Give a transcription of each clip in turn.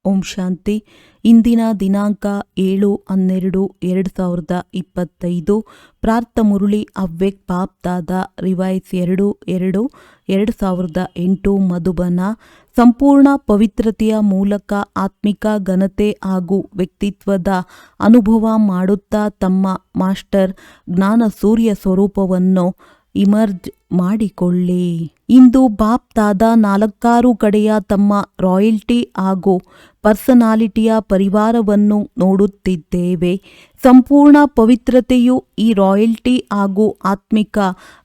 ಓಂ ಶಾಂತಿ. ಇಂದಿನ ದಿನಾಂಕ 7/12/2025. ಪ್ರಾರ್ಥ ಮುರಳಿ ಅವ್ಯಕ್ತ ಬಾಪ್ದಾದ ರಿವೈಸ್ 2/2/2008 ಮಧುಬನ. ಸಂಪೂರ್ಣ ಪವಿತ್ರತೆಯ ಮೂಲಕ ಆತ್ಮಿಕ ಘನತೆ ಹಾಗೂ ವ್ಯಕ್ತಿತ್ವದ ಅನುಭವ ಮಾಡುತ್ತಾ ತಮ್ಮ ಮಾಸ್ಟರ್ ಜ್ಞಾನ ಸೂರ್ಯ ಸ್ವರೂಪವನ್ನು ಇಮರ್ಜ್ ಮಾಡಿಕೊಳ್ಳಿ. ಇಂದು ಬಾಪ್ದಾದ 4 ಕಡೆಯ ತಮ್ಮ ರಾಯಲ್ಟಿ ಹಾಗೂ ಪರ್ಸನಾಲಿಟಿಯ ಪರಿವಾರವನ್ನು ನೋಡುತ್ತಿದ್ದೇವೆ. ಸಂಪೂರ್ಣ ಪವಿತ್ರತೆಯು ಈ ರಾಯಲ್ಟಿ ಹಾಗೂ ಆತ್ಮಿಕ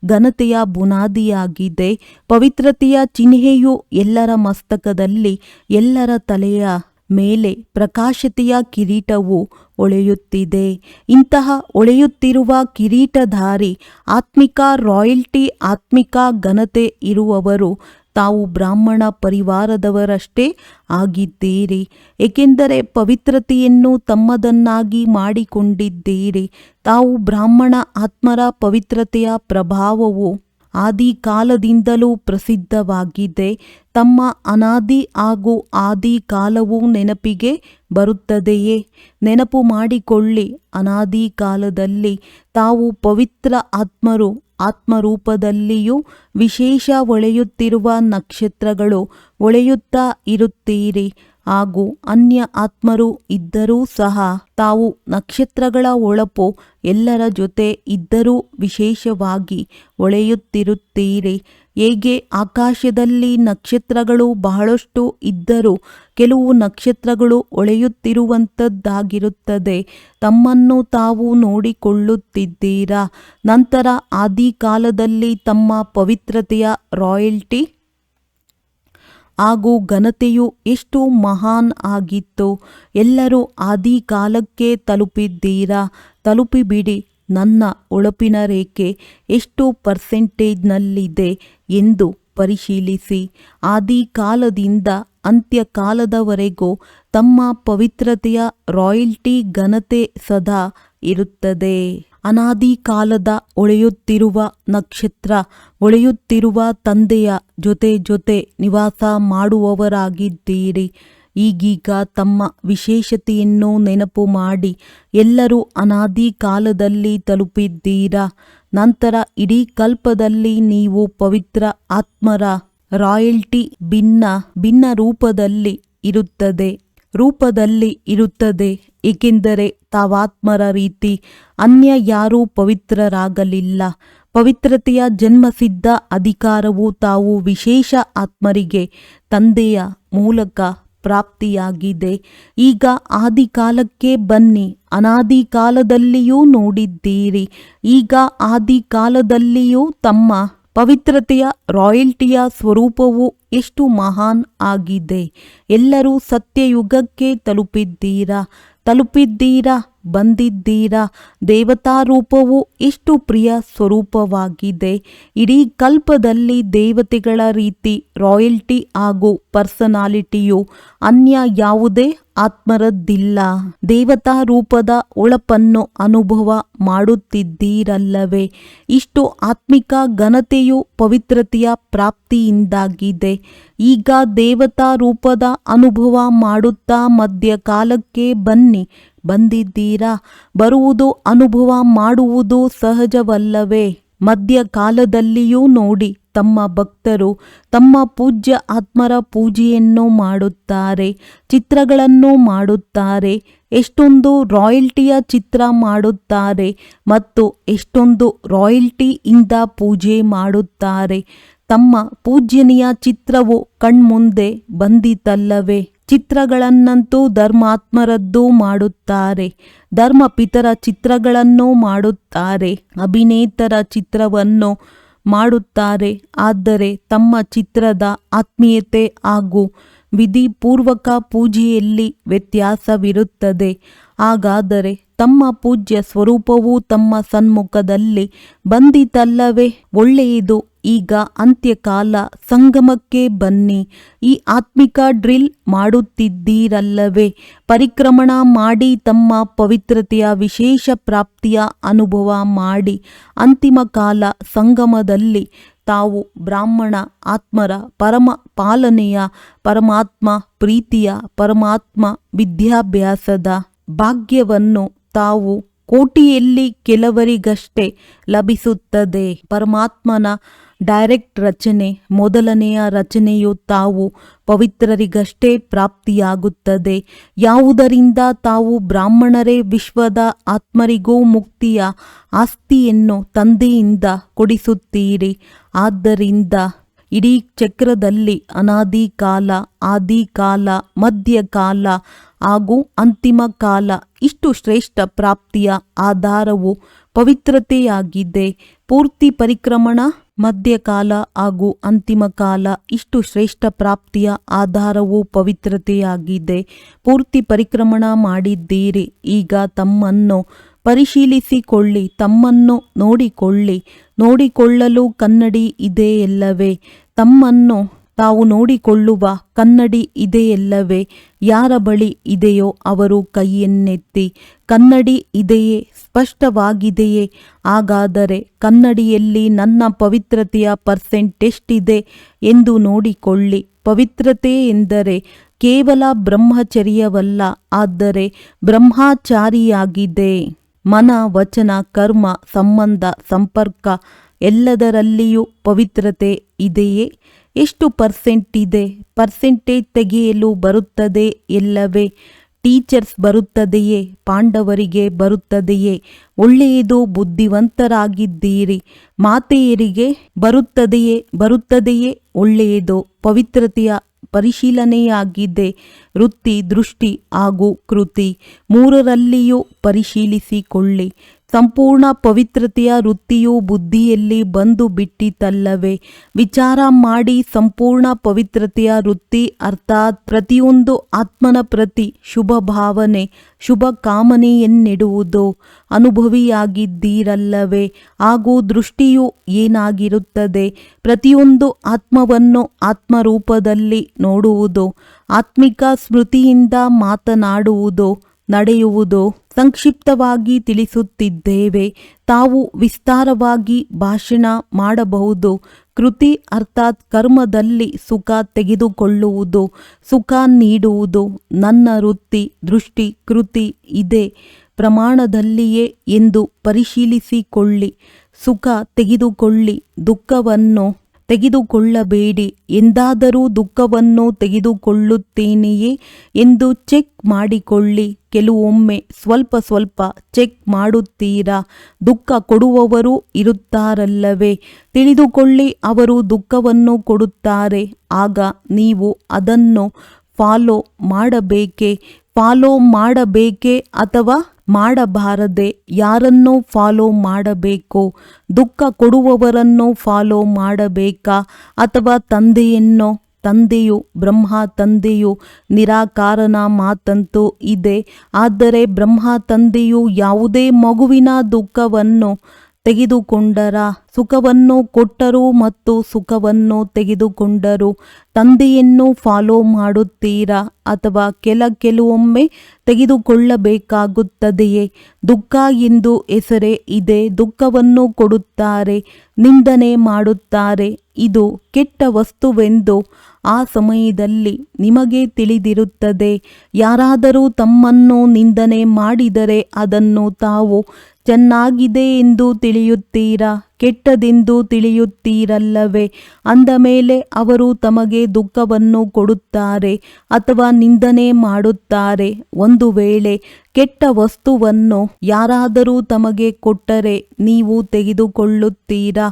ಘನತೆಯ ಬುನಾದಿಯಾಗಿದೆ. ಪವಿತ್ರತೆಯ ಚಿಹ್ನೆಯು ಎಲ್ಲರ ಮಸ್ತಕದಲ್ಲಿ, ಎಲ್ಲರ ತಲೆಯ ಮೇಲೆ ಪ್ರಕಾಶತೆಯ ಕಿರೀಟವು ಹೊಳೆಯುತ್ತಿದೆ. ಇಂತಹ ಹೊಳೆಯುತ್ತಿರುವ ಕಿರೀಟಧಾರಿ ಆತ್ಮಿಕ ರಾಯಲ್ಟಿ, ಆತ್ಮಿಕ ಘನತೆ ಇರುವವರು ತಾವು ಬ್ರಾಹ್ಮಣ ಪರಿವಾರದವರಷ್ಟೇ ಆಗಿದ್ದೀರಿ. ಏಕೆಂದರೆ ಪವಿತ್ರತೆಯನ್ನು ತಮ್ಮದನ್ನಾಗಿ ಮಾಡಿಕೊಂಡಿದ್ದೀರಿ. ತಾವು ಬ್ರಾಹ್ಮಣ ಆತ್ಮರ ಪವಿತ್ರತೆಯ ಪ್ರಭಾವವು ಆದಿ ಕಾಲದಿಂದಲೂ ಪ್ರಸಿದ್ಧವಾಗಿದೆ. ತಮ್ಮ ಅನಾದಿ ಹಾಗೂ ಆದಿ ಕಾಲವು ನೆನಪಿಗೆ ಬರುತ್ತದೆಯೇ? ನೆನಪು ಮಾಡಿಕೊಳ್ಳಿ. ಅನಾದಿ ಕಾಲದಲ್ಲಿ ತಾವು ಪವಿತ್ರ ಆತ್ಮರು, ಆತ್ಮರೂಪದಲ್ಲಿಯೂ ವಿಶೇಷ ಹೊಳೆಯುತ್ತಿರುವ ನಕ್ಷತ್ರಗಳು ಹೊಳೆಯುತ್ತಾ ಇರುತ್ತೀರಿ. ಹಾಗೂ ಅನ್ಯ ಆತ್ಮರು ಇದ್ದರೂ ಸಹ ತಾವು ನಕ್ಷತ್ರಗಳ ಹೊಳಪು ಎಲ್ಲರ ಜೊತೆ ಇದ್ದರೂ ವಿಶೇಷವಾಗಿ ಹೊಳೆಯುತ್ತಿರುತ್ತೀರಿ. ಹೇಗೆ ಆಕಾಶದಲ್ಲಿ ನಕ್ಷತ್ರಗಳು ಬಹಳಷ್ಟು ಇದ್ದರೂ ಕೆಲವು ನಕ್ಷತ್ರಗಳು ಹೊಳೆಯುತ್ತಿರುವಂಥದ್ದಾಗಿರುತ್ತದೆ. ತಮ್ಮನ್ನು ತಾವು ನೋಡಿಕೊಳ್ಳುತ್ತಿದ್ದೀರಾ. ನಂತರ ಆದಿಕಾಲದಲ್ಲಿ ತಮ್ಮ ಪವಿತ್ರತೆಯ ರಾಯಲ್ಟಿ ಹಾಗೂ ಘನತೆಯು ಎಷ್ಟು ಮಹಾನ್ ಆಗಿತ್ತು. ಎಲ್ಲರೂ ಆದಿಕಾಲಕ್ಕೆ ತಲುಪಿದ್ದೀರಾ. ತಲುಪಿಬಿಡಿ. ನನ್ನ ಹೊಳಪಿನ ರೇಖೆ ಎಷ್ಟು ಪರ್ಸೆಂಟೇಜ್ನಲ್ಲಿದೆ ಎಂದು ಪರಿಶೀಲಿಸಿ. ಆದಿಕಾಲದಿಂದ ಅಂತ್ಯಕಾಲದವರೆಗೂ ತಮ್ಮ ಪವಿತ್ರತೆಯ ರಾಯಲ್ಟಿ ಘನತೆ ಸದಾ ಇರುತ್ತದೆ. ಅನಾದಿ ಕಾಲದ ಹೊಳೆಯುತ್ತಿರುವ ನಕ್ಷತ್ರ, ಹೊಳೆಯುತ್ತಿರುವ ತಂದೆಯ ಜೊತೆ ನಿವಾಸ ಮಾಡುವವರಾಗಿದ್ದೀರಿ. ಈಗೀಗ ತಮ್ಮ ವಿಶೇಷತೆಯನ್ನು ನೆನಪು ಮಾಡಿ. ಎಲ್ಲರೂ ಅನಾದಿ ಕಾಲದಲ್ಲಿ ತಲುಪಿದ್ದೀರಾ. ನಂತರ ಇಡೀ ಕಲ್ಪದಲ್ಲಿ ನೀವು ಪವಿತ್ರ ಆತ್ಮರ ರಾಯಲ್ಟಿ ಭಿನ್ನ ರೂಪದಲ್ಲಿ ಇರುತ್ತದೆ. ಏಕೆಂದರೆ ತಾವಾತ್ಮರ ರೀತಿ ಅನ್ಯ ಯಾರೂ ಪವಿತ್ರರಾಗಲಿಲ್ಲ. ಪವಿತ್ರತೆಯ ಜನ್ಮಸಿದ್ಧ ಅಧಿಕಾರವು ತಾವು ವಿಶೇಷ ಆತ್ಮರಿಗೆ ತಂದೆಯ ಮೂಲಕ ಪ್ರಾಪ್ತಿಯಾಗಿದೆ. ಈಗ ಆದಿಕಾಲಕ್ಕೆ ಬನ್ನಿ. ಅನಾದಿ ಕಾಲದಲ್ಲಿಯೂ ನೋಡಿದ್ದೀರಿ. ಈಗ ಆದಿಕಾಲದಲ್ಲಿಯೂ ತಮ್ಮ ಪವಿತ್ರತೆಯ ರಾಯಲ್ಟಿಯ ಸ್ವರೂಪವು ಎಷ್ಟು ಮಹಾನ್ ಆಗಿದೆ. ಎಲ್ಲರೂ ಸತ್ಯಯುಗಕ್ಕೆ ತಲುಪಿದ್ದೀರಾ, ಬಂದಿದ್ದೀರಾ. ದೇವತಾ ರೂಪವು ಎಷ್ಟು ಪ್ರಿಯ ಸ್ವರೂಪವಾಗಿದೆ. ಇಡೀ ಕಲ್ಪದಲ್ಲಿ ದೇವತೆಗಳ ರೀತಿ ರಾಯಲ್ಟಿ ಹಾಗೂ ಪರ್ಸನಾಲಿಟಿಯು ಅನ್ಯ ಯಾವುದೇ ಆತ್ಮರದ್ದಿಲ್ಲ. ದೇವತಾ ರೂಪದ ಹೊಳಪನ್ನು ಅನುಭವ ಮಾಡುತ್ತಿದ್ದೀರಲ್ಲವೇ? ಇಷ್ಟು ಆತ್ಮಿಕ ಘನತೆಯು ಪವಿತ್ರತೆಯ ಪ್ರಾಪ್ತಿಯಿಂದಾಗಿದೆ. ಈಗ ದೇವತಾ ರೂಪದ ಅನುಭವ ಮಾಡುತ್ತಾ ಮಧ್ಯಕಾಲಕ್ಕೆ ಬನ್ನಿ. ಬಂದಿದ್ದೀರಾ. ಬರುವುದು, ಅನುಭವ ಮಾಡುವುದು ಸಹಜವಲ್ಲವೇ? ಮಧ್ಯಕಾಲದಲ್ಲಿಯೂ ನೋಡಿ, ತಮ್ಮ ಭಕ್ತರು ತಮ್ಮ ಪೂಜ್ಯ ಆತ್ಮರ ಪೂಜೆಯನ್ನು ಮಾಡುತ್ತಾರೆ, ಚಿತ್ರಗಳನ್ನು ಮಾಡುತ್ತಾರೆ. ಎಷ್ಟೊಂದು ರಾಯಲ್ಟಿಯ ಚಿತ್ರ ಮಾಡುತ್ತಾರೆ ಮತ್ತು ಎಷ್ಟೊಂದು ರಾಯಲ್ಟಿಯಿಂದ ಪೂಜೆ ಮಾಡುತ್ತಾರೆ. ತಮ್ಮ ಪೂಜ್ಯನೀಯ ಚಿತ್ರವು ಕಣ್ಮುಂದೆ ಬಂದಿತಲ್ಲವೇ? ಚಿತ್ರಗಳನ್ನಂತೂ ಧರ್ಮಾತ್ಮರದ್ದು ಮಾಡುತ್ತಾರೆ, ಧರ್ಮಪಿತರ ಚಿತ್ರಗಳನ್ನು ಮಾಡುತ್ತಾರೆ, ಅಭಿನೇತರ ಚಿತ್ರವನ್ನು ಮಾಡುತ್ತಾರೆ. ಆದರೆ ತಮ್ಮ ಚಿತ್ರದ ಆತ್ಮೀಯತೆ ಹಾಗೂ ವಿಧಿಪೂರ್ವಕ ಪೂಜೆಯಲ್ಲಿ ವ್ಯತ್ಯಾಸವಿರುತ್ತದೆ. ಹಾಗಾದರೆ ತಮ್ಮ ಪೂಜ್ಯ ಸ್ವರೂಪವು ತಮ್ಮ ಸನ್ಮುಖದಲ್ಲಿ ಬಂದಿತಲ್ಲವೇ? ಒಳ್ಳೆಯದು. ಈಗ ಅಂತ್ಯಕಾಲ ಸಂಗಮಕ್ಕೆ ಬನ್ನಿ. ಈ ಆತ್ಮಿಕ ಡ್ರಿಲ್ ಮಾಡುತ್ತಿದ್ದೀರಲ್ಲವೇ? ಪರಿಕ್ರಮಣ ಮಾಡಿ ತಮ್ಮ ಪವಿತ್ರತೆಯ ವಿಶೇಷ ಪ್ರಾಪ್ತಿಯ ಅನುಭವ ಮಾಡಿ. ಅಂತಿಮ ಕಾಲ ಸಂಗಮದಲ್ಲಿ ತಾವು ಬ್ರಾಹ್ಮಣ ಆತ್ಮರ ಪರಮ ಪಾಲನೆಯ ಪರಮಾತ್ಮ ಪ್ರೀತಿಯ ಪರಮಾತ್ಮ ವಿದ್ಯಾಭ್ಯಾಸದ ಭಾಗ್ಯವನ್ನು ತಾವು ಕೋಟಿಯಲ್ಲಿ ಕೆಲವರಿಗಷ್ಟೇ ಲಭಿಸುತ್ತದೆ. ಪರಮಾತ್ಮನ ಡೈರೆಕ್ಟ್ ರಚನೆ ಮೊದಲನೆಯ ರಚನೆಯು ತಾವು ಪವಿತ್ರರಿಗಷ್ಟೇ ಪ್ರಾಪ್ತಿಯಾಗುತ್ತದೆ. ಯಾವುದರಿಂದ ತಾವು ಬ್ರಾಹ್ಮಣರೇ ವಿಶ್ವದ ಆತ್ಮರಿಗೂ ಮುಕ್ತಿಯ ಆಸ್ತಿಯನ್ನು ತಂದೆಯಿಂದ ಕೊಡಿಸುತ್ತೀರಿ. ಆದ್ದರಿಂದ ಇಡೀ ಚಕ್ರದಲ್ಲಿ ಅನಾದಿ ಕಾಲ, ಆದಿಕಾಲ, ಮಧ್ಯಕಾಲ ಹಾಗೂ ಅಂತಿಮ ಕಾಲ ಇಷ್ಟು ಶ್ರೇಷ್ಠ ಪ್ರಾಪ್ತಿಯ ಆಧಾರವು ಪವಿತ್ರತೆಯಾಗಿದೆ. ಪೂರ್ತಿ ಪರಿಕ್ರಮಣ, ಮಧ್ಯಕಾಲ ಹಾಗೂ ಅಂತಿಮ ಕಾಲ ಇಷ್ಟು ಶ್ರೇಷ್ಠ ಪ್ರಾಪ್ತಿಯ ಆಧಾರವು ಪವಿತ್ರತೆಯಾಗಿದೆ. ಪೂರ್ತಿ ಪರಿಕ್ರಮಣ ಮಾಡಿದ್ದೀರಿ. ಈಗ ತಮ್ಮನ್ನು ಪರಿಶೀಲಿಸಿಕೊಳ್ಳಿ, ತಮ್ಮನ್ನು ನೋಡಿಕೊಳ್ಳಿ. ನೋಡಿಕೊಳ್ಳಲು ಕನ್ನಡಿ ಇದೆಯಲ್ಲವೇ? ತಮ್ಮನ್ನು ತಾವು ನೋಡಿಕೊಳ್ಳುವ ಕನ್ನಡಿ ಇದೆಯಲ್ಲವೇ? ಯಾರ ಬಳಿ ಇದೆಯೋ ಅವರು ಕೈಯನ್ನೆತ್ತಿ. ಕನ್ನಡಿ ಇದೆಯೇ? ಸ್ಪಷ್ಟವಾಗಿದೆಯೇ? ಹಾಗಾದರೆ ಕನ್ನಡಿಯಲ್ಲಿ ನನ್ನ ಪವಿತ್ರತೆಯ ಪರ್ಸೆಂಟ್ ಎಷ್ಟಿದೆ ಎಂದು ನೋಡಿಕೊಳ್ಳಿ. ಪವಿತ್ರತೆ ಎಂದರೆ ಕೇವಲ ಬ್ರಹ್ಮಚರ್ಯವಲ್ಲ, ಆದರೆ ಬ್ರಹ್ಮಚಾರಿಯಾಗಿದೆ. ಮನ, ವಚನ, ಕರ್ಮ, ಸಂಬಂಧ, ಸಂಪರ್ಕ ಎಲ್ಲದರಲ್ಲಿಯೂ ಪವಿತ್ರತೆ ಇದೆಯೇ? ಎಷ್ಟು ಪರ್ಸೆಂಟ್ ಇದೆ? ಪರ್ಸೆಂಟೇಜ್ ತೆಗೆಯಲು ಬರುತ್ತದೆ ಎಲ್ಲವೇ? ಟೀಚರ್ಸ್ ಬರುತ್ತದೆಯೇ? ಪಾಂಡವರಿಗೆ ಬರುತ್ತದೆಯೇ? ಒಳ್ಳೆಯದು, ಬುದ್ಧಿವಂತರಾಗಿದ್ದೀರಿ. ಮಾತೆಯರಿಗೆ ಬರುತ್ತದೆಯೇ? ಒಳ್ಳೆಯದು, ಪವಿತ್ರತೆಯ ಪರಿಶೀಲನೆಯಾಗಿದೆ. ವೃತ್ತಿ, ದೃಷ್ಟಿ ಹಾಗೂ ಕೃತಿ ಮೂರರಲ್ಲಿಯೂ ಪರಿಶೀಲಿಸಿಕೊಳ್ಳಿ. ಸಂಪೂರ್ಣ ಪವಿತ್ರತೆಯ ವೃತ್ತಿಯು ಬುದ್ಧಿಯಲ್ಲಿ ಬಂದು ಬಿಟ್ಟಿತಲ್ಲವೇ? ವಿಚಾರ ಮಾಡಿ. ಸಂಪೂರ್ಣ ಪವಿತ್ರತೆಯ ವೃತ್ತಿ ಅರ್ಥಾತ್ ಪ್ರತಿಯೊಂದು ಆತ್ಮನ ಪ್ರತಿ ಶುಭ ಭಾವನೆ, ಶುಭ ಕಾಮನೆಯನ್ನಿಡುವುದು ಅನುಭವಿಯಾಗಿದ್ದೀರಲ್ಲವೇ? ಹಾಗೂ ದೃಷ್ಟಿಯು ಏನಾಗಿರುತ್ತದೆ? ಪ್ರತಿಯೊಂದು ಆತ್ಮವನ್ನು ಆತ್ಮರೂಪದಲ್ಲಿ ನೋಡುವುದು, ಆತ್ಮಿಕ ಸ್ಮೃತಿಯಿಂದ ಮಾತನಾಡುವುದು, ನಡೆಯುವುದು. ಸಂಕ್ಷಿಪ್ತವಾಗಿ ತಿಳಿಸುತ್ತಿದ್ದೇವೆ. ತಾವು ವಿಸ್ತಾರವಾಗಿ ಭಾಷಣ ಮಾಡಬಹುದು. ಕೃತಿ ಅರ್ಥಾತ್ ಕರ್ಮದಲ್ಲಿ ಸುಖ ತೆಗೆದುಕೊಳ್ಳುವುದು, ಸುಖ ನೀಡುವುದು. ನನ್ನ ವೃತ್ತಿ, ದೃಷ್ಟಿ, ಕೃತಿ ಇದೇ ಪ್ರಮಾಣದಲ್ಲಿಯೇ ಎಂದು ಪರಿಶೀಲಿಸಿಕೊಳ್ಳಿ. ಸುಖ ತೆಗೆದುಕೊಳ್ಳಿ, ದುಃಖವನ್ನು ತೆಗೆದುಕೊಳ್ಳಬೇಡಿ. ಎಂದಾದರೂ ದುಃಖವನ್ನು ತೆಗೆದುಕೊಳ್ಳುತ್ತೇನೆಯೇ ಎಂದು ಚೆಕ್ ಮಾಡಿಕೊಳ್ಳಿ. ಕೆಲವೊಮ್ಮೆ ಸ್ವಲ್ಪ ಸ್ವಲ್ಪ ಚೆಕ್ ಮಾಡುತ್ತೀರಾ? ದುಃಖ ಕೊಡುವವರು ಇರುತ್ತಾರಲ್ಲವೇ? ತಿಳಿದುಕೊಳ್ಳಿ, ಅವರು ದುಃಖವನ್ನು ಕೊಡುತ್ತಾರೆ. ಆಗ ನೀವು ಅದನ್ನು ಫಾಲೋ ಮಾಡಬೇಕೇ ಅಥವಾ ಮಾಡಬಾರದೆ? ಯಾರನ್ನು ಫಾಲೋ ಮಾಡಬೇಕು? ದುಃಖ ಕೊಡುವವರನ್ನು ಫಾಲೋ ಮಾಡಬೇಕಾ ಅಥವಾ ತಂದೆಯನ್ನು? ತಂದೆಯು ಬ್ರಹ್ಮ, ತಂದೆಯು ನಿರಾಕಾರನ ಮಾತಂತೂ ಇದೆ. ಆದರೆ ಬ್ರಹ್ಮ ತಂದೆಯು ಯಾವುದೇ ಮಗುವಿನ ದುಃಖವನ್ನು ತೆಗೆದುಕೊಂಡರ, ಸುಖವನ್ನು ಕೊಟ್ಟರು ಮತ್ತು ಸುಖವನ್ನು ತೆಗೆದುಕೊಂಡರು. ತಂದೆಯನ್ನು ಫಾಲೋ ಮಾಡುತ್ತೀರಾ ಅಥವಾ ಕೆಲವೊಮ್ಮೆ ತೆಗೆದುಕೊಳ್ಳಬೇಕಾಗುತ್ತದೆಯೇ? ದುಃಖ ಎಂದು ಹೆಸರೇ ಇದೆ. ದುಃಖವನ್ನು ಕೊಡುತ್ತಾರೆ, ನಿಂದನೆ ಮಾಡುತ್ತಾರೆ. ಇದು ಕೆಟ್ಟ ವಸ್ತುವೆಂದು ಆ ಸಮಯದಲ್ಲಿ ನಿಮಗೆ ತಿಳಿದಿರುತ್ತದೆ. ಯಾರಾದರೂ ತಮ್ಮನ್ನು ನಿಂದನೆ ಮಾಡಿದರೆ ಅದನ್ನು ತಾವು ಚೆನ್ನಾಗಿದೆ ಎಂದು ತಿಳಿಯುತ್ತೀರಾ? ಕೆಟ್ಟದೆಂದು ತಿಳಿಯುತ್ತೀರಲ್ಲವೇ? ಅಂದ ಮೇಲೆ ಅವರು ತಮಗೆ ದುಃಖವನ್ನು ಕೊಡುತ್ತಾರೆ ಅಥವಾ ನಿಂದನೆ ಮಾಡುತ್ತಾರೆ. ಒಂದು ವೇಳೆ ಕೆಟ್ಟ ವಸ್ತುವನ್ನು ಯಾರಾದರೂ ತಮಗೆ ಕೊಟ್ಟರೆ ನೀವು ತೆಗೆದುಕೊಳ್ಳುತ್ತೀರಾ?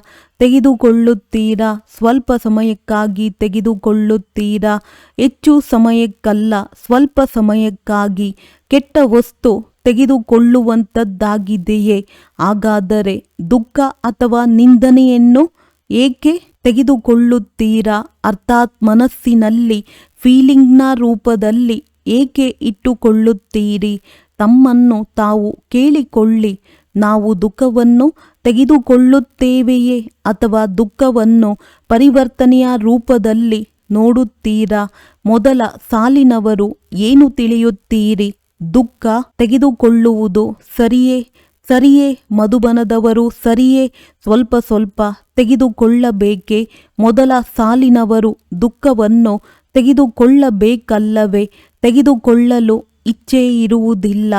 ಸ್ವಲ್ಪ ಸಮಯಕ್ಕಾಗಿ ತೆಗೆದುಕೊಳ್ಳುತ್ತೀರಾ? ಹೆಚ್ಚು ಸಮಯಕ್ಕಲ್ಲ, ಸ್ವಲ್ಪ ಸಮಯಕ್ಕಾಗಿ. ಕೆಟ್ಟ ವಸ್ತು ತೆಗೆದುಕೊಳ್ಳುವಂಥದ್ದಾಗಿದೆಯೇ? ಹಾಗಾದರೆ ದುಃಖ ಅಥವಾ ನಿಂದನೆಯನ್ನು ಏಕೆ ತೆಗೆದುಕೊಳ್ಳುತ್ತೀರಾ? ಅರ್ಥಾತ್ ಮನಸ್ಸಿನಲ್ಲಿ ಫೀಲಿಂಗ್ನ ರೂಪದಲ್ಲಿ ಏಕೆ ಇಟ್ಟುಕೊಳ್ಳುತ್ತೀರಿ? ತಮ್ಮನ್ನು ತಾವು ಕೇಳಿಕೊಳ್ಳಿ. ನಾವು ದುಃಖವನ್ನು ತೆಗೆದುಕೊಳ್ಳುತ್ತೇವೆಯೇ ಅಥವಾ ದುಃಖವನ್ನು ಪರಿವರ್ತನೆಯ ರೂಪದಲ್ಲಿ ನೋಡುತ್ತೀರಾ? ಮೊದಲ ಸಾಲಿನವರು ಏನು ತಿಳಿಯುತ್ತೀರಿ? ದುಃಖ ತೆಗೆದುಕೊಳ್ಳುವುದು ಸರಿಯೇ? ಸರಿಯೇ ಮಧುಬನದವರು ಸರಿಯೇ ಸ್ವಲ್ಪ ಸ್ವಲ್ಪ ತೆಗೆದುಕೊಳ್ಳಬೇಕೆ? ಮೊದಲ ಸಾಲಿನವರು ದುಃಖವನ್ನು ತೆಗೆದುಕೊಳ್ಳಬೇಕಲ್ಲವೇ? ತೆಗೆದುಕೊಳ್ಳಲು ಇಚ್ಛೆ ಇರುವುದಿಲ್ಲ,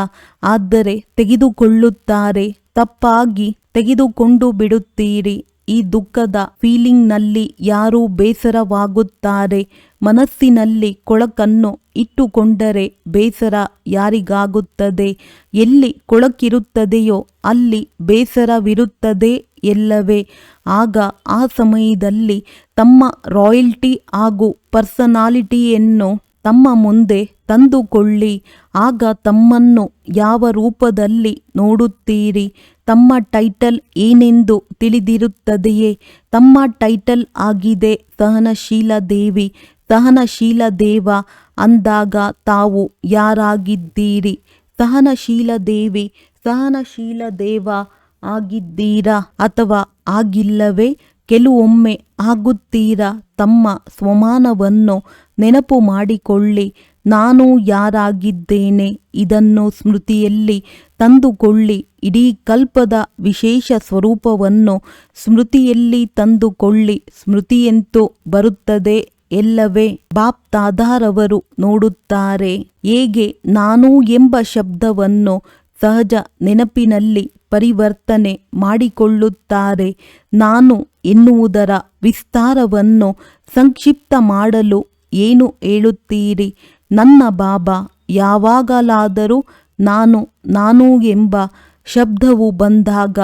ಆದರೆ ತೆಗೆದುಕೊಳ್ಳುತ್ತಾರೆ. ತಪ್ಪಾಗಿ ತೆಗೆದುಕೊಂಡು ಬಿಡುತ್ತೀರಿ. ಈ ದುಃಖದ ಫೀಲಿಂಗ್ನಲ್ಲಿ ಯಾರು ಬೇಸರವಾಗುತ್ತಾರೆ? ಮನಸ್ಸಿನಲ್ಲಿ ಕೊಳಕನ್ನು ಇಟ್ಟುಕೊಂಡರೆ ಬೇಸರ ಯಾರಿಗಾಗುತ್ತದೆ? ಎಲ್ಲಿ ಕೊಳಕಿರುತ್ತದೆಯೋ ಅಲ್ಲಿ ಬೇಸರವಿರುತ್ತದೆ ಎಲ್ಲವೇ? ಆಗ ಆ ಸಮಯದಲ್ಲಿ ತಮ್ಮ ರಾಯಲ್ಟಿ ಹಾಗೂ ಪರ್ಸನಾಲಿಟಿಯನ್ನು ತಮ್ಮ ಮುಂದೆ ತಂದುಕೊಳ್ಳಿ. ಆಗ ತಮ್ಮನ್ನು ಯಾವ ರೂಪದಲ್ಲಿ ನೋಡುತ್ತೀರಿ? ತಮ್ಮ ಟೈಟಲ್ ಏನೆಂದು ತಿಳಿದಿರುತ್ತದೆಯೇ? ತಮ್ಮ ಟೈಟಲ್ ಆಗಿದೆ ಸಹನಶೀಲ ದೇವಿ. ಸಹನಶೀಲ ದೇವ ಅಂದಾಗ ತಾವು ಯಾರಾಗಿದ್ದೀರಿ? ಸಹನಶೀಲ ದೇವಿ, ಸಹನಶೀಲ ದೇವ ಆಗಿದ್ದೀರಾ ಅಥವಾ ಆಗಿಲ್ಲವೇ? ಕೆಲವೊಮ್ಮೆ ಆಗುತ್ತೀರಾ? ತಮ್ಮ ಸ್ವಮಾನವನ್ನು ನೆನಪು ಮಾಡಿಕೊಳ್ಳಿ. ನಾನು ಯಾರಾಗಿದ್ದೇನೆ? ಇದನ್ನು ಸ್ಮೃತಿಯಲ್ಲಿ ತಂದುಕೊಳ್ಳಿ. ಇಡೀ ಕಲ್ಪದ ವಿಶೇಷ ಸ್ವರೂಪವನ್ನು ಸ್ಮೃತಿಯಲ್ಲಿ ತಂದುಕೊಳ್ಳಿ. ಸ್ಮೃತಿಯಂತೂ ಬರುತ್ತದೆ ಎಲ್ಲವೇ? ಬಾಪ್ ದಾದಾರವರು ನೋಡುತ್ತಾರೆ ಹೇಗೆ ನಾನು ಎಂಬ ಶಬ್ದವನ್ನು ಸಹಜ ನೆನಪಿನಲ್ಲಿ ಪರಿವರ್ತನೆ ಮಾಡಿಕೊಳ್ಳುತ್ತಾರೆ. ನಾನು ಎನ್ನುವುದರ ವಿಸ್ತಾರವನ್ನು ಸಂಕ್ಷಿಪ್ತ ಮಾಡಲು ಏನು ಹೇಳುತ್ತೀರಿ? ನನ್ನ ಬಾಬಾ ಯಾವಾಗಲಾದರೂ ನಾನು ನಾನು ಎಂಬ ಶಬ್ದವು ಬಂದಾಗ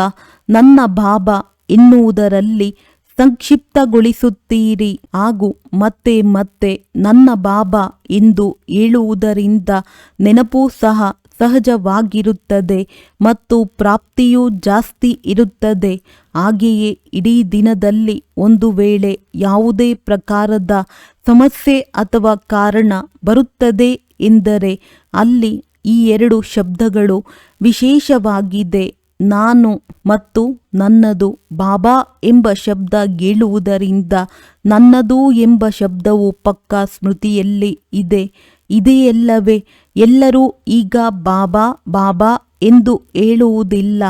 ನನ್ನ ಬಾಬಾ ಎನ್ನುವುದರಲ್ಲಿ ಸಂಕ್ಷಿಪ್ತಗೊಳಿಸುತ್ತೀರಿ ಹಾಗೂ ಮತ್ತೆ ಮತ್ತೆ ನನ್ನ ಬಾಬಾ ಎಂದು ಹೇಳುವುದರಿಂದ ನೆನಪು ಸಹ ಸಹಜವಾಗಿರುತ್ತದೆ ಮತ್ತು ಪ್ರಾಪ್ತಿಯೂ ಜಾಸ್ತಿ ಇರುತ್ತದೆ. ಹಾಗೆಯೇ ಇಡೀ ದಿನದಲ್ಲಿ ಒಂದು ವೇಳೆ ಯಾವುದೇ ಪ್ರಕಾರದ ಸಮಸ್ಯೆ ಅಥವಾ ಕಾರಣ ಬರುತ್ತದೆ ಎಂದರೆ ಅಲ್ಲಿ ಈ ಎರಡು ಶಬ್ದಗಳು ವಿಶೇಷವಾಗಿದೆ. ನಾನು ಮತ್ತು ನನ್ನದು. ಬಾಬಾ ಎಂಬ ಶಬ್ದ ಹೇಳುವುದರಿಂದ ನನ್ನದು ಎಂಬ ಶಬ್ದವು ಪಕ್ಕಾ ಸ್ಮೃತಿಯಲ್ಲಿ ಇದೆ. ಇದೆಯಲ್ಲವೇ? ಎಲ್ಲರೂ ಈಗ ಬಾಬಾ ಬಾಬಾ ಎಂದು ಹೇಳುವುದಿಲ್ಲ,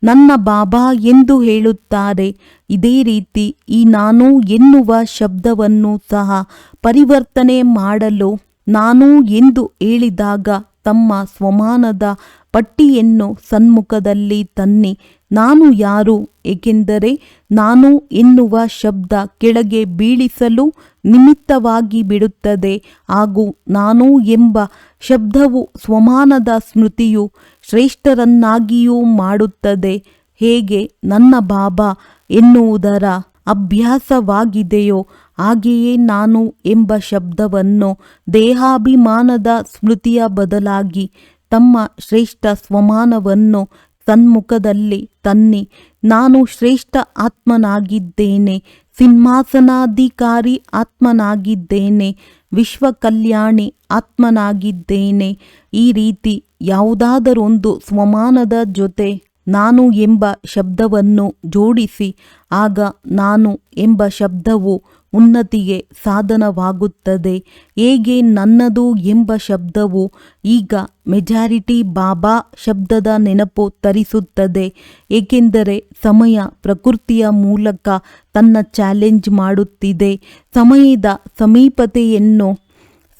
ನನ್ನ ಬಾಬಾ ಎಂದು ಹೇಳುತ್ತಾರೆ. ಇದೇ ರೀತಿ ಈ ನಾನು ಎನ್ನುವ ಶಬ್ದವನ್ನು ಸಹ ಪರಿವರ್ತನೆ ಮಾಡಲು ನಾನು ಎಂದು ಹೇಳಿದಾಗ ತಮ್ಮ ಸ್ವಮಾನದ ಪಟ್ಟಿಯನ್ನು ಸನ್ಮುಖದಲ್ಲಿ ತನ್ನಿ. ನಾನು ಯಾರು? ಏಕೆಂದರೆ ನಾನು ಎನ್ನುವ ಶಬ್ದ ಕೆಳಗೆ ಬೀಳಿಸಲು ನಿಮಿತ್ತವಾಗಿ ಬಿಡುತ್ತದೆ ಹಾಗೂ ನಾನು ಎಂಬ ಶಬ್ದವು ಸ್ವಮಾನದ ಸ್ಮೃತಿಯು ಶ್ರೇಷ್ಠರನ್ನಾಗಿಯೂ ಮಾಡುತ್ತದೆ. ಹೇಗೆ ನನ್ನ ಬಾಬಾ ಎನ್ನುವುದರ ಅಭ್ಯಾಸವಾಗಿದೆಯೋ ಹಾಗೆಯೇ ನಾನು ಎಂಬ ಶಬ್ದವನ್ನು ದೇಹಾಭಿಮಾನದ ಸ್ಮೃತಿಯ ಬದಲಾಗಿ ತಮ್ಮ ಶ್ರೇಷ್ಠ ಸ್ವಮಾನವನ್ನು ಸನ್ಮುಖದಲ್ಲಿ ತನ್ನಿ. ನಾನು ಶ್ರೇಷ್ಠ ಆತ್ಮನಾಗಿದ್ದೇನೆ, ಸಿಂಹಾಸನಾಧಿಕಾರಿ ಆತ್ಮನಾಗಿದ್ದೇನೆ, ವಿಶ್ವ ಕಲ್ಯಾಣಿ ಆತ್ಮನಾಗಿದ್ದೇನೆ. ಈ ರೀತಿ ಯಾವುದಾದರೊಂದು ಸ್ವಮಾನದ ಜೊತೆ ನಾನು ಎಂಬ ಶಬ್ದವನ್ನು ಜೋಡಿಸಿ, ಆಗ ನಾನು ಎಂಬ ಶಬ್ದವು ಉನ್ನತಿಗೆ ಸಾಧನವಾಗುತ್ತದೆ. ಹೇಗೆ ನನ್ನದು ಎಂಬ ಶಬ್ದವು ಈಗ ಮೆಜಾರಿಟಿ ಬಾಬಾ ಶಬ್ದದ ನೆನಪು ತರಿಸುತ್ತದೆ. ಏಕೆಂದರೆ ಸಮಯ ಪ್ರಕೃತಿಯ ಮೂಲಕ ತನ್ನ ಚಾಲೆಂಜ್ ಮಾಡುತ್ತಿದೆ. ಸಮಯದ ಸಮೀಪತೆಯನ್ನು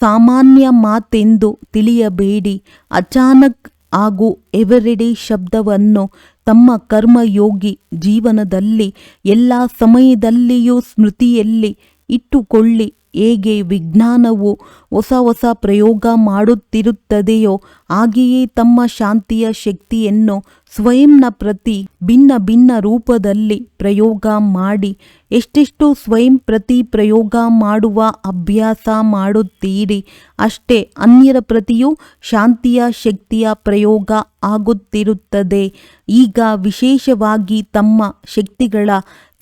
ಸಾಮಾನ್ಯ ಮಾತೆಂದು ತಿಳಿಯಬೇಡಿ. ಅಚಾನಕ್ ಹಾಗೂ ಎವರಿಡೇ ಶಬ್ದವನ್ನು ತಮ್ಮ ಕರ್ಮಯೋಗಿ ಜೀವನದಲ್ಲಿ ಎಲ್ಲ ಸಮಯದಲ್ಲಿಯೂ ಸ್ಮೃತಿಯಲ್ಲಿ ಇಟ್ಟುಕೊಳ್ಳಿ. ಹೇಗೆ ವಿಜ್ಞಾನವು ಹೊಸ ಹೊಸ ಪ್ರಯೋಗ ಮಾಡುತ್ತಿರುತ್ತದೆಯೋ ಹಾಗೆಯೇ ತಮ್ಮ ಶಾಂತಿಯ ಶಕ್ತಿಯನ್ನು ಸ್ವಯಂನ ಪ್ರತಿ ಭಿನ್ನ ಭಿನ್ನ ರೂಪದಲ್ಲಿ ಪ್ರಯೋಗ ಮಾಡಿ. ಎಷ್ಟೆಷ್ಟು ಸ್ವಯಂ ಪ್ರತಿ ಪ್ರಯೋಗ ಮಾಡುವ ಅಭ್ಯಾಸ ಮಾಡುತ್ತೀರಿ ಅಷ್ಟೇ ಅನ್ಯರ ಪ್ರತಿಯೂ ಶಾಂತಿಯ ಶಕ್ತಿಯ ಪ್ರಯೋಗ ಆಗುತ್ತಿರುತ್ತದೆ. ಈಗ ವಿಶೇಷವಾಗಿ ತಮ್ಮ ಶಕ್ತಿಗಳ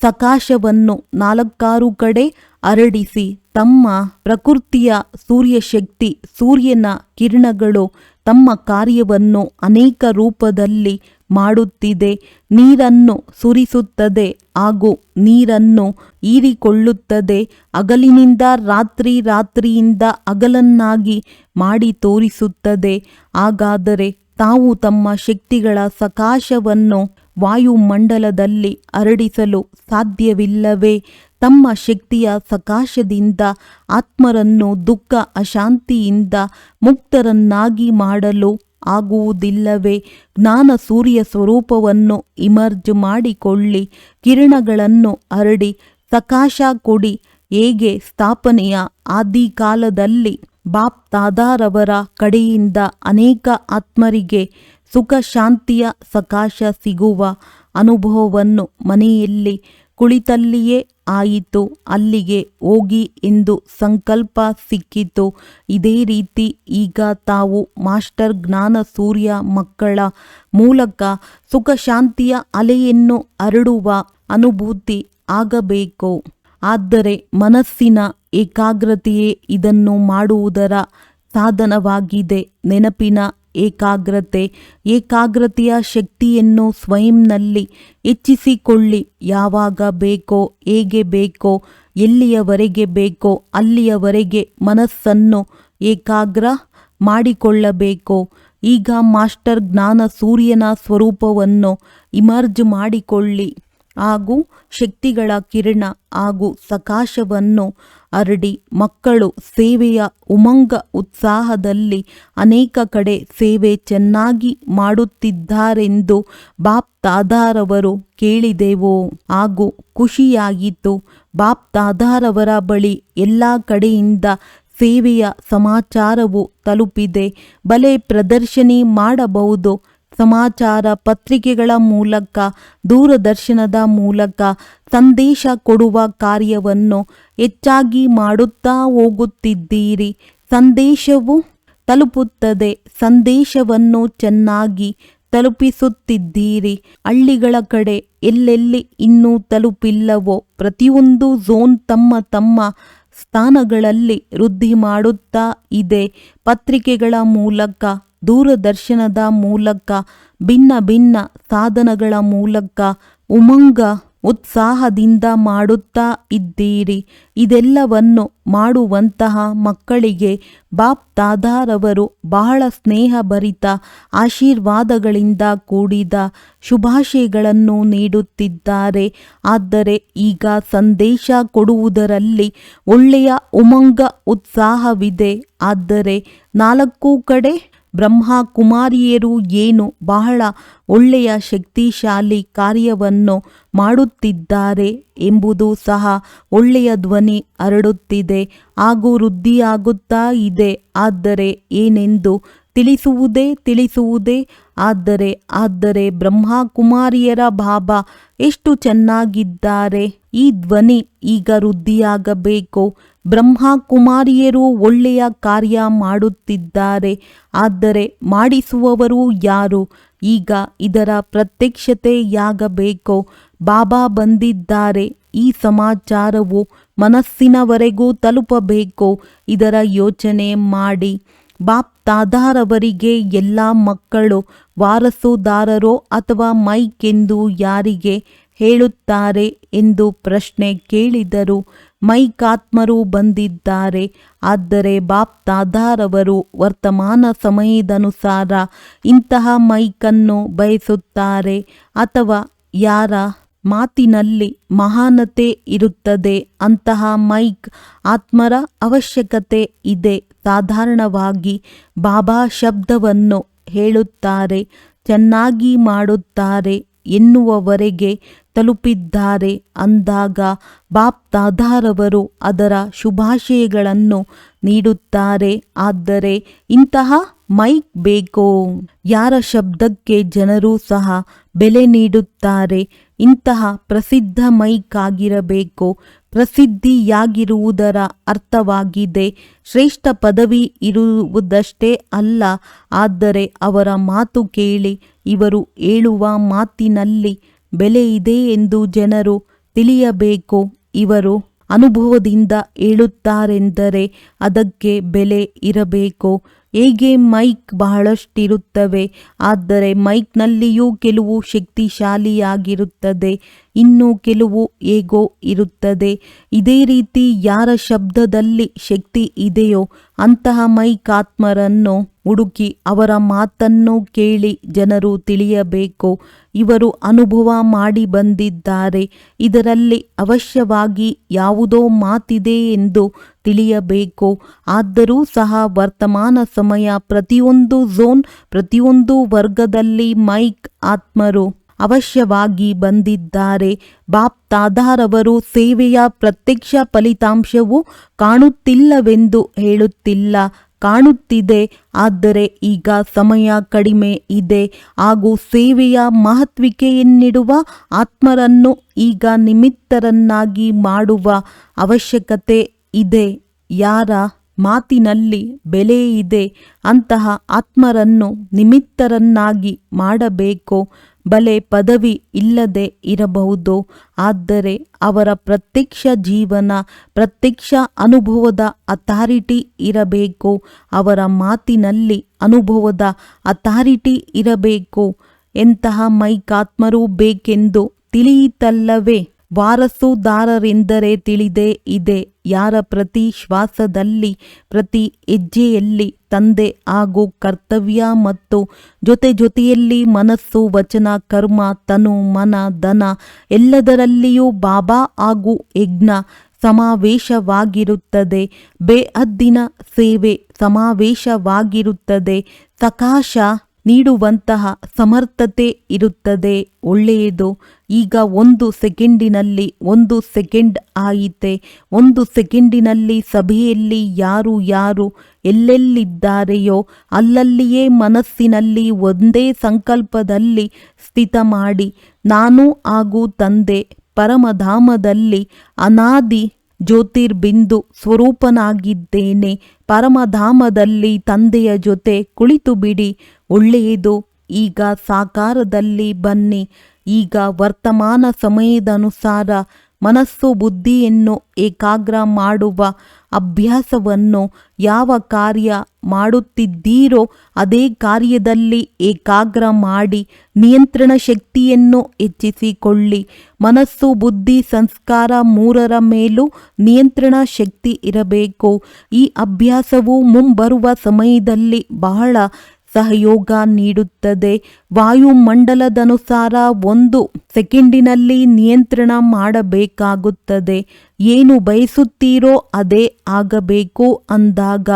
ಸಕಾಶವನ್ನು 4 ಕಡೆ ಹರಡಿಸಿ. ತಮ್ಮ ಪ್ರಕೃತಿಯ ಸೂರ್ಯಶಕ್ತಿ, ಸೂರ್ಯನ ಕಿರಣಗಳು ತಮ್ಮ ಕಾರ್ಯವನ್ನು ಅನೇಕ ರೂಪದಲ್ಲಿ ಮಾಡುತ್ತಿದೆ. ನೀರನ್ನು ಸುರಿಸುತ್ತದೆ ಹಾಗೂ ನೀರನ್ನು ಹೀರಿಕೊಳ್ಳುತ್ತದೆ. ಹಗಲಿನಿಂದ ರಾತ್ರಿ, ರಾತ್ರಿಯಿಂದ ಹಗಲನ್ನಾಗಿ ಮಾಡಿ ತೋರಿಸುತ್ತದೆ. ಹಾಗಾದರೆ ತಾವು ತಮ್ಮ ಶಕ್ತಿಗಳ ಸಕಾಶವನ್ನು ವಾಯುಮಂಡಲದಲ್ಲಿ ಹರಡಿಸಲು ಸಾಧ್ಯವಿಲ್ಲವೇ? ತಮ್ಮ ಶಕ್ತಿಯ ಸಕಾಶದಿಂದ ಆತ್ಮರನ್ನು ದುಃಖ ಅಶಾಂತಿಯಿಂದ ಮುಕ್ತರನ್ನಾಗಿ ಮಾಡಲು ಆಗುವುದಿಲ್ಲವೇ? ಜ್ಞಾನ ಸೂರ್ಯ ಸ್ವರೂಪವನ್ನು ಇಮರ್ಜ್ ಮಾಡಿಕೊಳ್ಳಿ, ಕಿರಣಗಳನ್ನು ಹರಡಿ ಸಕಾಶ ಕೊಡಿ. ಹೇಗೆ ಸ್ಥಾಪನೆಯ ಆದಿಕಾಲದಲ್ಲಿ ಬಾಪ್ ದಾದಾರವರ ಕಡೆಯಿಂದ ಅನೇಕ ಆತ್ಮರಿಗೆ ಸುಖ ಶಾಂತಿಯ ಸಕಾಶ ಸಿಗುವ ಅನುಭವವನ್ನು ಮನೆಯಲ್ಲಿ ಕುಳಿತಲ್ಲಿಯೇ ಆಯಿತು, ಅಲ್ಲಿಗೆ ಹೋಗಿ ಎಂದು ಸಂಕಲ್ಪ ಸಿಕ್ಕಿತು. ಇದೇ ರೀತಿ ಈಗ ತಾವು ಮಾಸ್ಟರ್ ಜ್ಞಾನ ಸೂರ್ಯ ಮಕ್ಕಳ ಮೂಲಕ ಸುಖ ಶಾಂತಿಯ ಅಲೆಯನ್ನು ಹರಡುವ ಅನುಭೂತಿ ಆಗಬೇಕು. ಆದರೆ ಮನಸ್ಸಿನ ಏಕಾಗ್ರತೆಯೇ ಇದನ್ನು ಮಾಡುವುದರ ಸಾಧನವಾಗಿದೆ. ನೆನಪಿನ ಏಕಾಗ್ರತೆಯ ಶಕ್ತಿಯನ್ನು ಸ್ವಯಂನಲ್ಲಿ ಹೆಚ್ಚಿಸಿಕೊಳ್ಳಿ. ಯಾವಾಗ ಬೇಕೋ, ಹೇಗೆ ಬೇಕೋ, ಎಲ್ಲಿಯವರೆಗೆ ಬೇಕೋ ಅಲ್ಲಿಯವರೆಗೆ ಮನಸ್ಸನ್ನು ಏಕಾಗ್ರ ಮಾಡಿಕೊಳ್ಳಬೇಕು. ಈಗ ಮಾಸ್ಟರ್ ಜ್ಞಾನ ಸೂರ್ಯನ ಸ್ವರೂಪವನ್ನು ಇಮರ್ಜ್ ಮಾಡಿಕೊಳ್ಳಿ ಹಾಗೂ ಶಕ್ತಿಗಳ ಕಿರಣ ಹಾಗೂ ಸಕಾಶವನ್ನು ಹರಡಿ ಮಕ್ಕಳು ಸೇವೆಯ ಉಮಂಗ ಉತ್ಸಾಹದಲ್ಲಿ ಅನೇಕ ಕಡೆ ಸೇವೆ ಚೆನ್ನಾಗಿ ಮಾಡುತ್ತಿದ್ದಾರೆಂದು ಬಾಪ್ ದಾದಾರವರು ಕೇಳಿದೆವು ಹಾಗೂ ಖುಷಿಯಾಗಿತ್ತು. ಬಾಪ್ ದಾದಾರವರ ಬಳಿ ಎಲ್ಲ ಕಡೆಯಿಂದ ಸೇವೆಯ ಸಮಾಚಾರವು ತಲುಪಿದೆ. ಬಲೆ ಪ್ರದರ್ಶನಿ ಮಾಡಬಹುದು. ಸಮಾಚಾರ ಪತ್ರಿಕೆಗಳ ಮೂಲಕ, ದೂರದರ್ಶನದ ಮೂಲಕ ಸಂದೇಶ ಕೊಡುವ ಕಾರ್ಯವನ್ನು ಹೆಚ್ಚಾಗಿ ಮಾಡುತ್ತಾ ಹೋಗುತ್ತಿದ್ದೀರಿ. ಸಂದೇಶವು ತಲುಪುತ್ತದೆ. ಸಂದೇಶವನ್ನು ಚೆನ್ನಾಗಿ ತಲುಪಿಸುತ್ತಿದ್ದೀರಿ. ಹಳ್ಳಿಗಳ ಕಡೆ ಎಲ್ಲೆಲ್ಲಿ ಇನ್ನೂ ತಲುಪಿಲ್ಲವೋ ಪ್ರತಿಯೊಂದು ಝೋನ್ ತಮ್ಮ ತಮ್ಮ ಸ್ಥಾನಗಳಲ್ಲಿ ವೃದ್ಧಿ ಮಾಡುತ್ತಾ ಇದೆ. ಪತ್ರಿಕೆಗಳ ಮೂಲಕ, ದೂರದರ್ಶನದ ಮೂಲಕ, ಭಿನ್ನ ಭಿನ್ನ ಸಾಧನಗಳ ಮೂಲಕ ಉಮಂಗ ಉತ್ಸಾಹದಿಂದ ಮಾಡುತ್ತಾ ಇದ್ದೀರಿ. ಇದೆಲ್ಲವನ್ನು ಮಾಡುವಂತಹ ಮಕ್ಕಳಿಗೆ ಬಾಪ್ ದಾದಾರವರು ಬಹಳ ಸ್ನೇಹಭರಿತ ಆಶೀರ್ವಾದಗಳಿಂದ ಕೂಡಿದ ಶುಭಾಶಯಗಳನ್ನು ನೀಡುತ್ತಿದ್ದಾರೆ. ಆದರೆ ಈಗ ಸಂದೇಶ ಕೊಡುವುದರಲ್ಲಿ ಒಳ್ಳೆಯ ಉಮಂಗ ಉತ್ಸಾಹವಿದೆ. ಆದರೆ 4 ಕಡೆ ಬ್ರಹ್ಮ ಕುಮಾರಿಯರು ಏನು ಬಹಳ ಒಳ್ಳೆಯ ಶಕ್ತಿಶಾಲಿ ಕಾರ್ಯವನ್ನು ಮಾಡುತ್ತಿದ್ದಾರೆ ಎಂಬುದು ಸಹ ಒಳ್ಳೆಯ ಧ್ವನಿ ಹರಡುತ್ತಿದೆ ಹಾಗೂ ವೃದ್ಧಿಯಾಗುತ್ತಾ ಇದೆ. ಆದರೆ ಏನೆಂದು ತಿಳಿಸುವುದೇ ಆದರೆ ಬ್ರಹ್ಮ ಕುಮಾರಿಯರ ಬಾಬಾ ಎಷ್ಟು ಚೆನ್ನಾಗಿದ್ದಾರೆ. ಈ ಧ್ವನಿ ಈಗ ವೃದ್ಧಿಯಾಗಬೇಕು. ಬ್ರಹ್ಮ ಕುಮಾರಿಯರು ಒಳ್ಳೆಯ ಕಾರ್ಯ ಮಾಡುತ್ತಿದ್ದಾರೆ. ಆದರೆ ಮಾಡಿಸುವವರು ಯಾರು? ಈಗ ಇದರ ಪ್ರತ್ಯಕ್ಷತೆಯಾಗಬೇಕು. ಬಾಬಾ ಬಂದಿದ್ದಾರೆ. ಈ ಸಮಾಚಾರವು ಮನಸ್ಸಿನವರೆಗೂ ತಲುಪಬೇಕು. ಇದರ ಯೋಚನೆ ಮಾಡಿ. ಬಾಪ್ ದಾದಾರವರಿಗೆ ಎಲ್ಲ ಮಕ್ಕಳು ವಾರಸುದಾರರೋ ಅಥವಾ ಮೈಕ್ ಎಂದು ಯಾರಿಗೆ ಹೇಳುತ್ತಾರೆ ಎಂದು ಪ್ರಶ್ನೆ ಕೇಳಿದರು. ಮೈಕ್ ಆತ್ಮರು ಬಂದಿದ್ದಾರೆ. ಆದರೆ ಬಾಪ್ ದಾದಾರವರು ವರ್ತಮಾನ ಸಮಯದನುಸಾರ ಇಂತಹ ಮೈಕನ್ನು ಬಯಸುತ್ತಾರೆ ಅಥವಾ ಯಾರ ಮಾತಿನಲ್ಲಿ ಮಹಾನತೆ ಇರುತ್ತದೆ ಅಂತಹ ಮೈಕ್ ಆತ್ಮರ ಅವಶ್ಯಕತೆ ಇದೆ. ಸಾಧಾರಣವಾಗಿ ಬಾಬಾ ಶಬ್ದವನ್ನು ಹೇಳುತ್ತಾರೆ, ಚೆನ್ನಾಗಿ ಮಾಡುತ್ತಾರೆ ಎನ್ನುವವರೆಗೆ ತಲುಪಿದ್ದಾರೆ ಅಂದಾಗ ಬಾಪ್ ದಾದಾರವರು ಅದರ ಶುಭಾಶಯಗಳನ್ನು ನೀಡುತ್ತಾರೆ. ಆದರೆ ಇಂತಹ ಮೈಕ್ ಬೇಕೋ? ಯಾರ ಶಬ್ದಕ್ಕೆ ಜನರು ಸಹ ಬೆಲೆ ನೀಡುತ್ತಾರೆ. ಇಂತಹ ಪ್ರಸಿದ್ಧ ಮೈಕ್ ಆಗಿರಬೇಕು. ಪ್ರಸಿದ್ಧಿಯಾಗಿರುವುದರ ಅರ್ಥವಾಗಿದೆ ಶ್ರೇಷ್ಠ ಪದವಿ ಇರುವುದಷ್ಟೇ ಅಲ್ಲ, ಆದರೆ ಅವರ ಮಾತು ಕೇಳಿ ಇವರು ಹೇಳುವ ಮಾತಿನಲ್ಲಿ ಬೆಲೆ ಇದೆ ಎಂದು ಜನರು ತಿಳಿಯಬೇಕು. ಇವರು ಅನುಭವದಿಂದ ಹೇಳುತ್ತಾರೆಂದರೆ ಅದಕ್ಕೆ ಬೆಲೆ ಇರಬೇಕು. ಹೇಗೆ ಮೈಕ್ ಬಹಳಷ್ಟಿರುತ್ತವೆ, ಆದರೆ ಮೈಕ್ನಲ್ಲಿಯೂ ಕೆಲವು ಶಕ್ತಿಶಾಲಿಯಾಗಿರುತ್ತದೆ, ಇನ್ನು ಕೆಲವು ಹೇಗೋ ಇರುತ್ತದೆ. ಇದೇ ರೀತಿ ಯಾರ ಶಬ್ದದಲ್ಲಿ ಶಕ್ತಿ ಇದೆಯೋ ಅಂತಹ ಮೈಕ್ ಆತ್ಮರನ್ನು ಹುಡುಕಿ ಅವರ ಮಾತನ್ನು ಕೇಳಿ ಜನರು ತಿಳಿಯಬೇಕು. ಇವರು ಅನುಭವ ಮಾಡಿ ಬಂದಿದ್ದಾರೆ. ಇದರಲ್ಲಿ ಅವಶ್ಯವಾಗಿ ಯಾವುದೋ ಮಾತಿದೆ ಎಂದು ತಿಳಿಯಬೇಕು. ಆದರೂ ಸಹ ವರ್ತಮಾನ ಸಮಯ ಪ್ರತಿಯೊಂದು ಝೋನ್, ಪ್ರತಿಯೊಂದು ವರ್ಗದಲ್ಲಿ ಮೈಕ್ ಆತ್ಮರು ಅವಶ್ಯವಾಗಿ ಬಂದಿದ್ದಾರೆ. ಬಾಪ್ ತಾದಾರವರು ಸೇವೆಯ ಪ್ರತ್ಯಕ್ಷ ಫಲಿತಾಂಶವು ಕಾಣುತ್ತಿಲ್ಲವೆಂದು ಹೇಳುತ್ತಿಲ್ಲ, ಕಾಣುತ್ತಿದೆ. ಆದರೆ ಈಗ ಸಮಯ ಕಡಿಮೆ ಇದೆ ಹಾಗೂ ಸೇವೆಯ ಮಹತ್ವಿಕೆಯನ್ನಿಡುವ ಆತ್ಮರನ್ನು ಈಗ ನಿಮಿತ್ತರನ್ನಾಗಿ ಮಾಡುವ ಅವಶ್ಯಕತೆ ಇದೆ. ಯಾರ ಮಾತಿನಲ್ಲಿ ಬೆಲೆ ಇದೆ ಅಂತಹ ಆತ್ಮರನ್ನು ನಿಮಿತ್ತರನ್ನಾಗಿ ಮಾಡಬೇಕು. ಬಲೆ ಪದವಿ ಇಲ್ಲದೆ ಇರಬಹುದು, ಆದರೆ ಅವರ ಪ್ರತ್ಯಕ್ಷ ಜೀವನ, ಪ್ರತ್ಯಕ್ಷ ಅನುಭವದ ಅಥಾರಿಟಿ ಇರಬೇಕು. ಅವರ ಮಾತಿನಲ್ಲಿ ಅನುಭವದ ಅಥಾರಿಟಿ ಇರಬೇಕು. ಎಂತಹ ಮೈಕಾತ್ಮರು ಬೇಕೆಂದು ತಿಳಿಯಿತಲ್ಲವೇ? ವಾರಸುದಾರರೆಂದರೆ ತಿಳಿದೇ ಇದೆ. ಯಾರ ಪ್ರತಿ ಶ್ವಾಸದಲ್ಲಿ, ಪ್ರತಿ ಹೆಜ್ಜೆಯಲ್ಲಿ ತಂದೆ ಹಾಗೂ ಕರ್ತವ್ಯ ಮತ್ತು ಜೊತೆಯಲ್ಲಿ ಮನಸ್ಸು, ವಚನ, ಕರ್ಮ, ತನು, ಮನ, ಧನ ಎಲ್ಲದರಲ್ಲಿಯೂ ಬಾಬಾ ಹಾಗೂ ಯಜ್ಞ ಸಮಾವೇಶವಾಗಿರುತ್ತದೆ. ಬೇಹದ್ದಿನ ಸೇವೆ ಸಮಾವೇಶವಾಗಿರುತ್ತದೆ. ಸಕಾಶ ನೀಡುವಂತಹ ಸಮರ್ಥತೆ ಇರುತ್ತದೆ. ಒಳ್ಳೆಯದು. ಈಗ 1 ಸೆಕೆಂಡಿನಲ್ಲಿ 1 ಸೆಕೆಂಡ್ ಆಯಿತೆ. 1 ಸೆಕೆಂಡಿನಲ್ಲಿ ಸಭೆಯಲ್ಲಿ ಯಾರು ಎಲ್ಲೆಲ್ಲಿದ್ದಾರೆಯೋ ಅಲ್ಲಲ್ಲಿಯೇ ಮನಸ್ಸಿನಲ್ಲಿ ಒಂದೇ ಸಂಕಲ್ಪದಲ್ಲಿ ಸ್ಥಿತ ಮಾಡಿ, ನಾನು ಹಾಗೂ ತಂದೆ ಪರಮಧಾಮದಲ್ಲಿ ಅನಾದಿ ಜ್ಯೋತಿರ್ಬಿಂದು ಸ್ವರೂಪನಾಗಿದ್ದೇನೆ. ಪರಮಧಾಮದಲ್ಲಿ ತಂದೆಯ ಜೊತೆ ಕುಳಿತು ಬಿಡಿ. ಒಳ್ಳೆಯದು. ಈಗ ಸಾಕಾರದಲ್ಲಿ ಬನ್ನಿ. ಈಗ ವರ್ತಮಾನ ಸಮಯದನುಸಾರ ಮನಸ್ಸು ಬುದ್ಧಿಯನ್ನು ಏಕಾಗ್ರ ಮಾಡುವ ಅಭ್ಯಾಸವನ್ನು ಯಾವ ಕಾರ್ಯ ಮಾಡುತ್ತಿದ್ದೀರೋ ಅದೇ ಕಾರ್ಯದಲ್ಲಿ ಏಕಾಗ್ರ ಮಾಡಿ ನಿಯಂತ್ರಣ ಶಕ್ತಿಯನ್ನು ಹೆಚ್ಚಿಸಿಕೊಳ್ಳಿ. ಮನಸ್ಸು, ಬುದ್ಧಿ, ಸಂಸ್ಕಾರ ಮೂರರ ಮೇಲೂ ನಿಯಂತ್ರಣ ಶಕ್ತಿ ಇರಬೇಕು. ಈ ಅಭ್ಯಾಸವು ಮುಂಬರುವ ಸಮಯದಲ್ಲಿ ಬಹಳ ಸಹಯೋಗ ನೀಡುತ್ತದೆ. ವಾಯುಮಂಡಲದನುಸಾರ 1 ಸೆಕೆಂಡಿನಲ್ಲಿ ನಿಯಂತ್ರಣ ಮಾಡಬೇಕಾಗುತ್ತದೆ. ಏನು ಬಯಸುತ್ತೀರೋ ಅದೇ ಆಗಬೇಕು ಅಂದಾಗ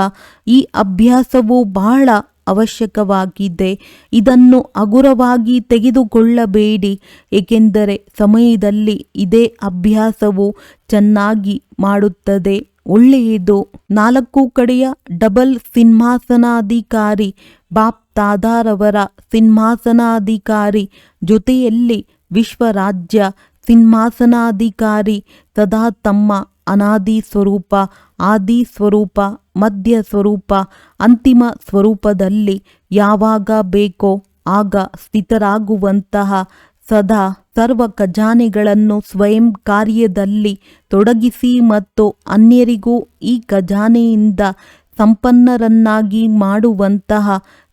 ಈ ಅಭ್ಯಾಸವು ಬಹಳ ಅವಶ್ಯಕವಾಗಿದೆ. ಇದನ್ನು ಹಗುರವಾಗಿ ತೆಗೆದುಕೊಳ್ಳಬೇಡಿ, ಏಕೆಂದರೆ ಸಮಯದಲ್ಲಿ ಇದೇ ಅಭ್ಯಾಸವು ಚೆನ್ನಾಗಿ ಮಾಡುತ್ತದೆ. ಒಳ್ಳೆಯದು. 4 ಕಡೆಯ ಡಬಲ್ ಸಿಂಹಾಸನಾಧಿಕಾರಿ ಬಾಪ್ ತಾದಾರವರ ಸಿಂಹಾಸನಾಧಿಕಾರಿ, ಜೊತೆಯಲ್ಲಿ ವಿಶ್ವರಾಜ್ಯ ಸಿಂಹಾಸನಾಧಿಕಾರಿ ಸದಾ ತಮ್ಮ ಅನಾದಿ ಸ್ವರೂಪ, ಆದಿ ಸ್ವರೂಪ, ಮಧ್ಯ ಸ್ವರೂಪ, ಅಂತಿಮ ಸ್ವರೂಪದಲ್ಲಿ ಯಾವಾಗ ಬೇಕೋ ಆಗ ಸ್ಥಿತರಾಗುವಂತಹ ಸದಾ ಸರ್ವ ಖಜಾನೆಗಳನ್ನು ಸ್ವಯಂ ಕಾರ್ಯದಲ್ಲಿ ತೊಡಗಿಸಿ ಮತ್ತು ಅನ್ಯರಿಗೂ ಈ ಖಜಾನೆಯಿಂದ ಸಂಪನ್ನರನ್ನಾಗಿ ಮಾಡುವಂತಹ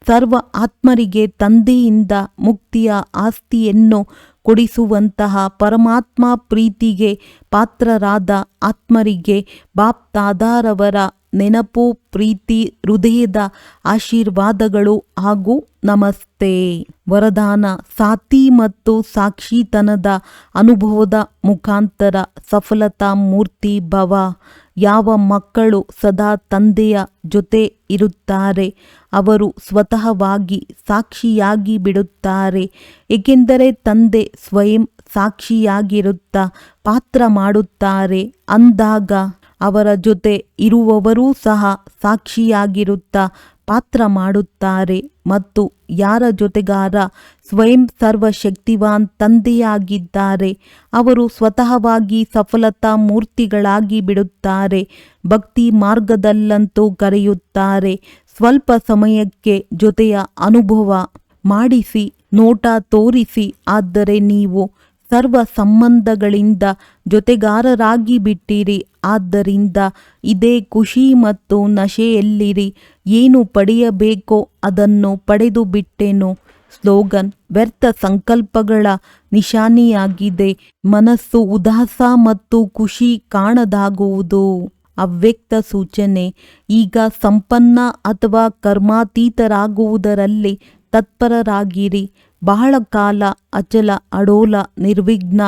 ಸರ್ವ ಆತ್ಮರಿಗೆ ತಂದೆಯಿಂದ ಮುಕ್ತಿಯ ಆಸ್ತಿಯನ್ನು ಕೊಡಿಸುವಂತಹ ಪರಮಾತ್ಮ ಪ್ರೀತಿಗೆ ಪಾತ್ರರಾದ ಆತ್ಮರಿಗೆ ಬಾಪ್ ತಾದಾರವರ ನೆನಪು, ಪ್ರೀತಿ, ಹೃದಯದ ಆಶೀರ್ವಾದಗಳು ಹಾಗೂ ನಮಸ್ತೆ. ವರದಾನ: ಸಾತಿ ಮತ್ತು ಸಾಕ್ಷಿತನದ ಅನುಭವದ ಮುಖಾಂತರ ಸಫಲತಾ ಮೂರ್ತಿ ಭವ. ಯಾವ ಮಕ್ಕಳು ಸದಾ ತಂದೆಯ ಜೊತೆ ಇರುತ್ತಾರೆ ಅವರು ಸ್ವತಃವಾಗಿ ಸಾಕ್ಷಿಯಾಗಿ ಬಿಡುತ್ತಾರೆ, ಏಕೆಂದರೆ ತಂದೆ ಸ್ವಯಂ ಸಾಕ್ಷಿಯಾಗಿರುತ್ತಾ ಪಾತ್ರ ಮಾಡುತ್ತಾರೆ. ಅಂದಾಗ ಅವರ ಜೊತೆ ಇರುವವರೂ ಸಹ ಸಾಕ್ಷಿಯಾಗಿರುತ್ತಾ ಪಾತ್ರ ಮಾಡುತ್ತಾರೆ. ಮತ್ತು ಯಾರ ಜೊತೆಗಾರ ಸ್ವಯಂ ಸರ್ವಶಕ್ತಿವಾನ್ ತಂದೆಯಾಗಿದ್ದಾರೆ ಅವರು ಸ್ವತಃವಾಗಿ ಸಫಲತಾ ಮೂರ್ತಿಗಳಾಗಿ ಬಿಡುತ್ತಾರೆ. ಭಕ್ತಿ ಮಾರ್ಗದಲ್ಲಂತೂ ಕರೆಯುತ್ತಾರೆ. ಸ್ವಲ್ಪ ಸಮಯಕ್ಕೆ ಜೊತೆಯ ಅನುಭವ ಮಾಡಿಸಿ, ನೋಟ ತೋರಿಸಿ. ಆದರೆ ನೀವು ಸರ್ವ ಸಂಬಂಧಗಳಿಂದ ಜೊತೆಗಾರರಾಗಿ ಬಿಟ್ಟಿರಿ. ಆದ್ದರಿಂದ ಇದೇ ಖುಷಿ ಮತ್ತು ನಶೆಯಲ್ಲಿರಿ. ಏನು ಪಡೆಯಬೇಕೋ ಅದನ್ನು ಪಡೆದು ಬಿಟ್ಟೆನು. ಸ್ಲೋಗನ್: ವ್ಯರ್ಥ ಸಂಕಲ್ಪಗಳ ನಿಶಾನಿಯಾಗಿದೆ. ಮನಸ್ಸು ಉದಾಸ ಮತ್ತು ಖುಷಿ ಕಾಣದಾಗುವುದು. ಅವ್ಯಕ್ತ ಸೂಚನೆ. ಈಗ ಸಂಪನ್ನ ಅಥವಾ ಕರ್ಮಾತೀತರಾಗುವುದರಲ್ಲಿ ತತ್ಪರರಾಗಿರಿ. ಬಹಳ ಕಾಲ ಅಚಲ, ಅಡೋಲ, ನಿರ್ವಿಘ್ನ,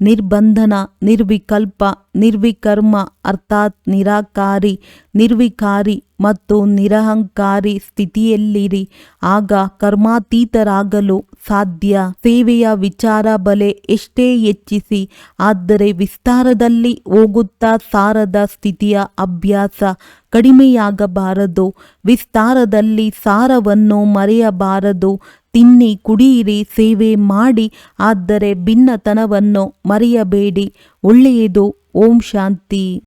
ನಿರ್ಬಂಧನ, ನಿರ್ವಿಕಲ್ಪ, ನಿರ್ವಿಕರ್ಮ ಅರ್ಥಾತ್ ನಿರಾಕಾರಿ, ನಿರ್ವಿಕಾರಿ ಮತ್ತು ನಿರಹಂಕಾರಿ ಸ್ಥಿತಿಯಲ್ಲಿರಿ. ಆಗ ಕರ್ಮಾತೀತರಾಗಲು ಸಾಧ್ಯ. ಸೇವೆಯ ವಿಚಾರ ಬಲೆ ಎಷ್ಟೇ ಹೆಚ್ಚಿಸಿ, ಆದರೆ ವಿಸ್ತಾರದಲ್ಲಿ ಹೋಗುತ್ತಾ ಸಾರದ ಸ್ಥಿತಿಯ ಅಭ್ಯಾಸ ಕಡಿಮೆಯಾಗಬಾರದು. ವಿಸ್ತಾರದಲ್ಲಿ ಸಾರವನ್ನು ಮರೆಯಬಾರದು. ತಿನ್ನಿ, ಕುಡಿಯಿರಿ, ಸೇವೆ ಮಾಡಿ, ಆದರೆ ಭಿನ್ನತನವನ್ನು ಮರೆಯಬೇಡಿ. ಒಳ್ಳೆಯದು. ಓಂ ಶಾಂತಿ.